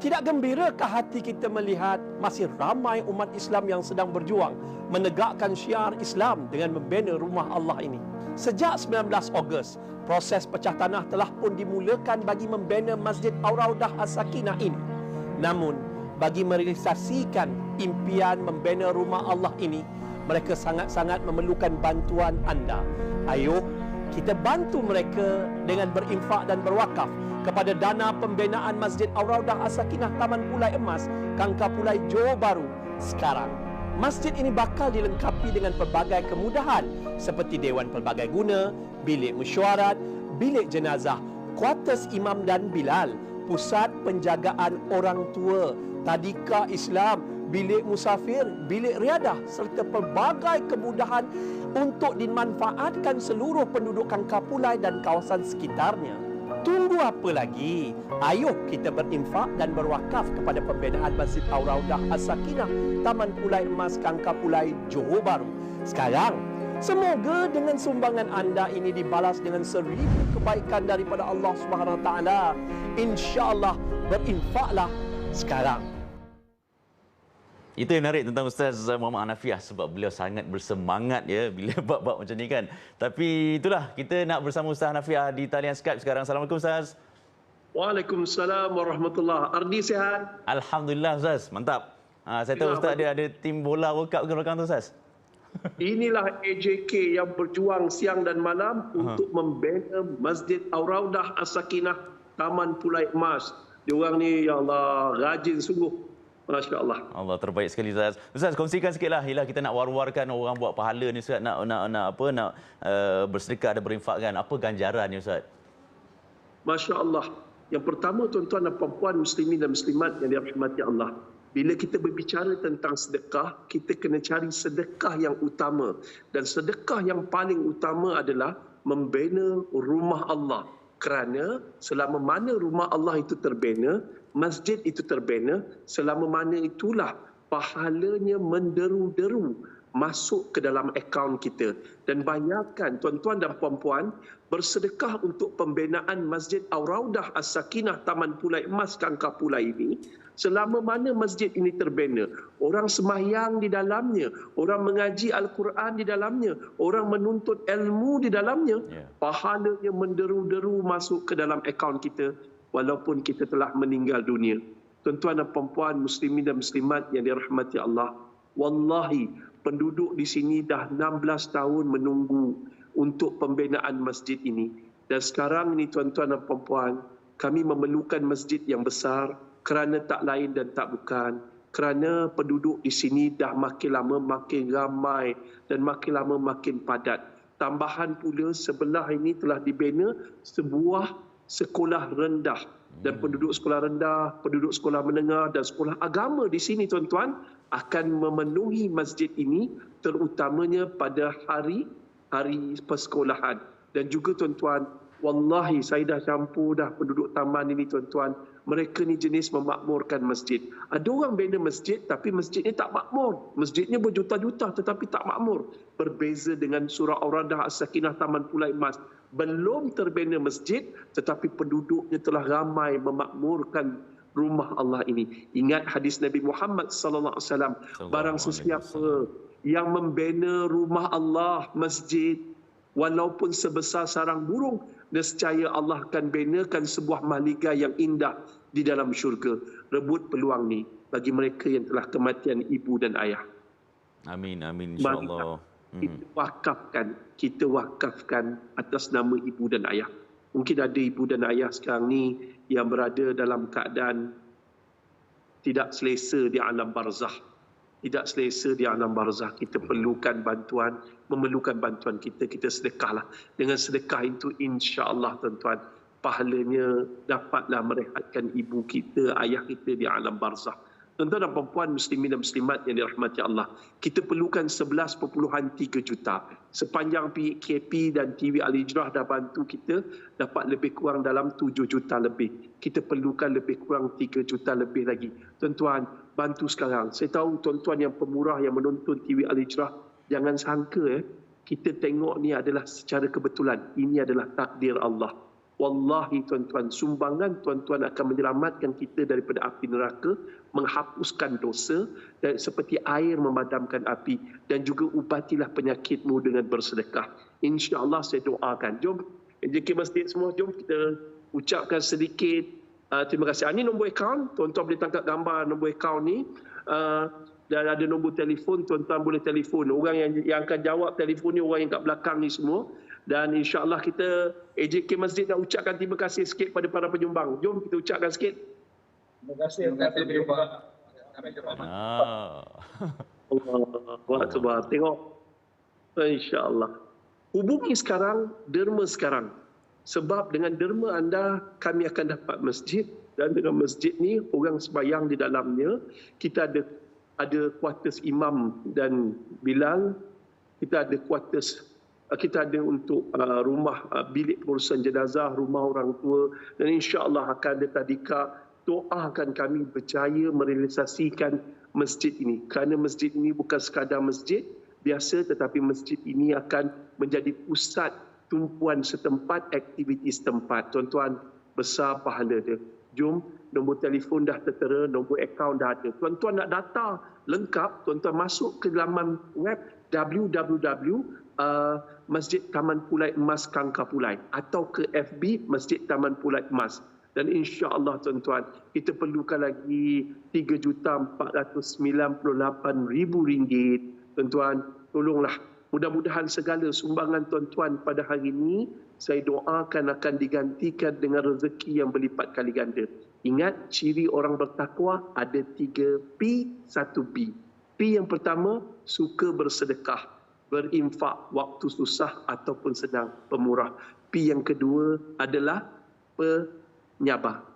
Tidak gembirakah hati kita melihat masih ramai umat Islam yang sedang berjuang menegakkan syiar Islam dengan membina rumah Allah ini? Sejak 19 Ogos, proses pecah tanah telah pun dimulakan bagi membina Masjid Ar-Raudah As-Sakinah ini. Namun, bagi merealisasikan impian membina rumah Allah ini, mereka sangat-sangat memerlukan bantuan anda. Ayuh, kita bantu mereka dengan berinfak dan berwakaf kepada dana pembinaan Masjid Ar-Raudah As-Sakinah Taman Pulai Emas, Kangkar Pulai, Johor Bahru sekarang. Masjid ini bakal dilengkapi dengan pelbagai kemudahan seperti Dewan Pelbagai Guna, bilik mesyuarat, bilik jenazah, kuartus imam dan bilal, pusat penjagaan orang tua, tadika Islam, bilik musafir, bilik riadah serta pelbagai kemudahan untuk dimanfaatkan seluruh penduduk Kangkar Pulai dan kawasan sekitarnya. Tunggu apa lagi? Ayuh kita berinfak dan berwakaf kepada pembinaan Masjid Ar-Raudah As-Sakinah Taman Pulai Emas, Kangkar Pulai, Johor Bahru sekarang. Semoga dengan sumbangan anda ini dibalas dengan 1000 kebaikan daripada Allah Subhanahu Wa Taala. Insya-Allah, berinfaklah sekarang. Itu yang menarik tentang Ustaz Muhammad Hanafiah, sebab beliau sangat bersemangat ya bila bab-bab macam ni kan. Tapi itulah, kita nak bersama Ustaz Hanafiah di talian Skype sekarang. Assalamualaikum Ustaz. Waalaikumsalam warahmatullahi. Ardi sihat? Alhamdulillah Ustaz, mantap. Saya tahu Ustaz ada tim bola World Cup ke belakang tu Ustaz. Inilah AJK yang berjuang siang dan malam untuk membina Masjid Ar-Raudah As-Sakinah Taman Pulai Emas. Diorang ni ya Allah rajin sungguh. Masya Allah. Allah, terbaik sekali Ustaz. Ustaz, kongsikan sikitlah. Yelah, kita nak war-warkan orang buat pahala ni Ustaz, nak bersedekah dan berinfak kan. Apa ganjaran ni Ustaz? Masya Allah. Yang pertama, tuan-tuan dan puan-puan muslimin dan muslimat yang dirahmati Allah. Bila kita berbicara tentang sedekah, kita kena cari sedekah yang utama. Dan sedekah yang paling utama adalah membina rumah Allah. Kerana selama mana rumah Allah itu terbina, masjid itu terbina, selama mana itulah pahalanya menderu-deru masuk ke dalam akaun kita. Dan bayangkan tuan-tuan dan puan-puan, bersedekah untuk pembinaan Masjid Ar-Raudah As-Sakinah Taman Pulai Emas, Kangkar Pulai ini, selama mana masjid ini terbina, orang sembahyang di dalamnya, orang mengaji Al-Quran di dalamnya, orang menuntut ilmu di dalamnya, pahalanya menderu-deru masuk ke dalam akaun kita walaupun kita telah meninggal dunia. Tuan-tuan dan puan-puan muslimin dan muslimat yang dirahmati Allah, wallahi penduduk di sini dah 16 tahun menunggu untuk pembinaan masjid ini. Dan sekarang ini tuan-tuan dan puan-puan, kami memerlukan masjid yang besar kerana tak lain dan tak bukan, kerana penduduk di sini dah makin lama makin ramai dan makin lama makin padat. Tambahan pula sebelah ini telah dibina sebuah sekolah rendah. Dan penduduk sekolah rendah, penduduk sekolah menengah dan sekolah agama di sini tuan-tuan akan memenuhi masjid ini, terutamanya pada hari persekolahan. Dan juga tuan-tuan, wallahi saya dah campur dah penduduk taman ini tuan-tuan. Mereka ni jenis memakmurkan masjid. Ada orang bina masjid tapi masjidnya tak makmur. Masjidnya berjuta-juta tetapi tak makmur. Berbeza dengan surah Ar-Raudah As-Sakinah Taman Pulai Emas. Belum terbina masjid tetapi penduduknya telah ramai memakmurkan rumah Allah ini. Ingat hadis Nabi Muhammad sallallahu alaihi wasallam, barang sesiapa yang membina rumah Allah, masjid, walaupun sebesar sarang burung, nescaya Allah akan binakan sebuah mahligai yang indah di dalam syurga. Rebut peluang ni bagi mereka yang telah kematian ibu dan ayah. Amin, amin, insya-Allah. Kita wakafkan atas nama ibu dan ayah. Mungkin ada ibu dan ayah sekarang ni yang berada dalam keadaan tidak selesa di alam barzah. Tidak selesa di alam barzah. Kita perlukan bantuan, memerlukan bantuan kita. Kita sedekahlah. Dengan sedekah itu insya-Allah tuan-tuan, pahalanya dapatlah merehatkan ibu kita, ayah kita di alam barzah. Tuan-tuan dan puan-puan muslimin dan muslimat yang dirahmati Allah, kita perlukan 11.3 juta. Sepanjang PKP dan TV Al-Hijrah dah bantu kita dapat lebih kurang dalam 7 juta lebih. Kita perlukan lebih kurang 3 juta lebih lagi. Tuan-tuan, bantu sekarang. Saya tahu tuan-tuan yang pemurah yang menonton TV Al-Hijrah, jangan sangka kita tengok ni adalah secara kebetulan. Ini adalah takdir Allah. Wallahi tuan-tuan, sumbangan tuan-tuan akan menyelamatkan kita daripada api neraka, menghapuskan dosa dan seperti air memadamkan api, dan juga ubatilah penyakitmu dengan bersedekah. InsyaAllah saya doakan. Jom JK Masjid semua, jom kita ucapkan sedikit terima kasih. Ini nombor akaun, tuan-tuan boleh tangkap gambar nombor akaun ni. Dan ada nombor telefon, tuan-tuan boleh telefon. Orang yang akan jawab telefon ni orang yang kat belakang ni semua. Dan insya-Allah kita AJK Masjid nak ucapkan terima kasih sikit pada para penyumbang. Jom kita ucapkan sikit. Terima kasih Pak. Allah Akbar. Tengok. Insya-Allah. Hubungi sekarang, derma sekarang. Sebab dengan derma anda, kami akan dapat masjid. Dan dengan masjid ni, orang sembahyang di dalamnya. Kita ada quarters imam dan Bilal. Kita ada quarters, kita ada untuk rumah bilik pengurusan jenazah, rumah orang tua, dan insya-Allah akan ada tadika. Doakan kami berjaya merealisasikan masjid ini, kerana masjid ini bukan sekadar masjid biasa, tetapi masjid ini akan menjadi pusat tumpuan setempat, aktiviti setempat. Tuan-tuan, besar pahala dia. Jom, nombor telefon dah tertera, nombor akaun dah ada. Tuan-tuan nak data lengkap, tuan-tuan masuk ke laman web Masjid Taman Pulai Emas Kangkar Pulai atau ke FB Masjid Taman Pulai Emas. Dan insya-Allah tuan-tuan, kita perlukan lagi RM3,498,000. Tuan-tuan, tolonglah. Mudah-mudahan segala sumbangan tuan-tuan pada hari ini saya doakan akan digantikan dengan rezeki yang berlipat kali ganda. Ingat, ciri orang bertakwa ada 3P, 1B. P yang pertama, suka bersedekah, berinfak waktu susah ataupun sedang, pemurah. P yang kedua adalah penyabar,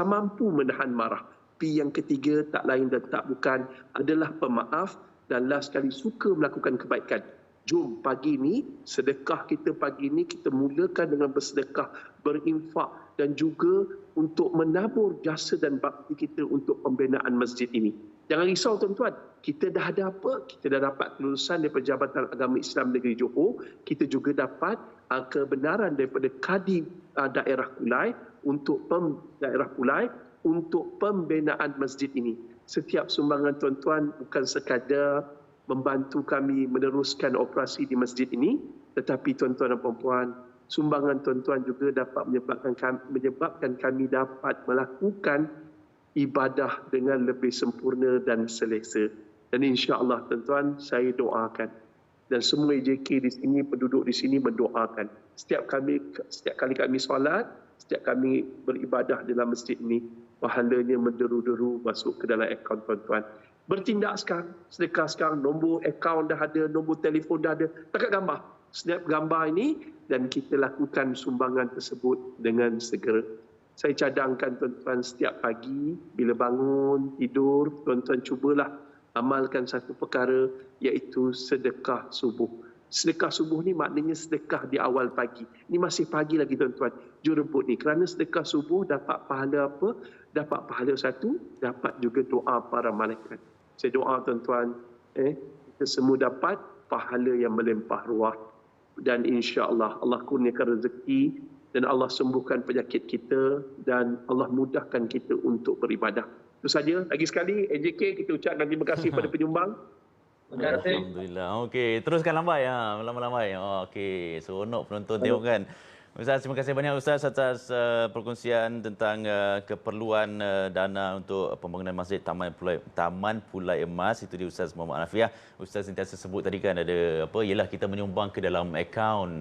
mampu menahan marah. P yang ketiga, tak lain dan tak bukan, adalah pemaaf, dan last sekali suka melakukan kebaikan. Jom pagi ni, sedekah kita pagi ni kita mulakan dengan bersedekah, berinfak dan juga untuk menabur jasa dan bakti kita untuk pembinaan masjid ini. Jangan risau tuan-tuan, kita dah ada apa? Kita dah dapat kelulusan daripada Jabatan Agama Islam Negeri Johor. Kita juga dapat kebenaran daripada Kadi Daerah Pulai untuk pembinaan masjid ini. Setiap sumbangan tuan-tuan bukan sekadar membantu kami meneruskan operasi di masjid ini, tetapi tuan-tuan dan puan-puan, sumbangan tuan-tuan juga dapat menyebabkan kami dapat melakukan ibadah dengan lebih sempurna dan selesa. Dan insya-Allah tuan-tuan, saya doakan dan semua AJK di sini, penduduk di sini mendoakan. Setiap kali kami solat, setiap kami beribadah dalam masjid ini, pahalanya menderu-deru masuk ke dalam akaun tuan-tuan. Bertindak sekarang, sedekah sekarang, nombor akaun dah ada, nombor telefon dah ada, takat gambar. Snap gambar ini dan kita lakukan sumbangan tersebut dengan segera. Saya cadangkan tuan-tuan setiap pagi bila bangun, tidur, tuan-tuan cubalah amalkan satu perkara, iaitu sedekah subuh. Sedekah subuh ni maknanya sedekah di awal pagi. Ini masih pagi lagi tuan-tuan. Jom rebut ni. Kerana sedekah subuh dapat pahala apa? Dapat pahala satu, dapat juga doa para malaikat. Saya doa tuan-tuan, kita semua dapat pahala yang melimpah ruah. Dan insya-Allah Allah kurniakan rezeki dan Allah sembuhkan penyakit kita dan Allah mudahkan kita untuk beribadah. Itu saja. Lagi sekali AJK kita ucapkan terima kasih pada penyumbang. Terima kasih. Alhamdulillah. Okey, teruskan lambai lambai. Okey, seronok penonton tengok kan. Ustaz, terima kasih banyak Ustaz atas perkongsian tentang keperluan dana untuk pembangunan Masjid Taman Pulai Emas. Itu dia Ustaz Muhammad Hanafiah. Ustaz sentiasa sebut tadi kan ada apa? Ialah kita menyumbang ke dalam akaun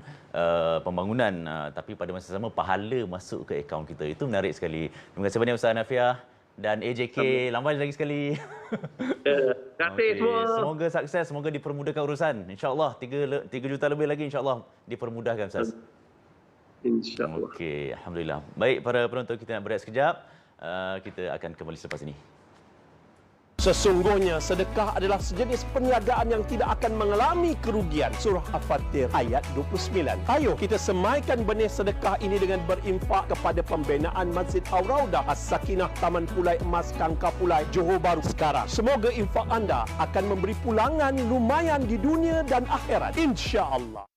pembangunan, tapi pada masa sama pahala masuk ke akaun kita. Itu menarik sekali. Terima kasih banyak Ustaz Hanafiah dan AJK lambai lagi sekali. Terima kasih semua. Semoga sukses, semoga dipermudahkan urusan. InsyaAllah 3 juta lebih lagi insyaAllah dipermudahkan Ustaz. InsyaAllah. Okey, alhamdulillah. Baik para penonton, kita nak berehat sekejap. Kita akan kembali selepas ini. Sesungguhnya sedekah adalah sejenis perniagaan yang tidak akan mengalami kerugian. Surah Al-Fatir ayat 29. Ayo kita semaikan benih sedekah ini dengan berinfak kepada pembinaan Masjid Al-Raudah As-Sakinah Taman Pulai Emas Kangkar Pulai Johor Bahru sekarang. Semoga infak anda akan memberi pulangan lumayan di dunia dan akhirat, insya-Allah.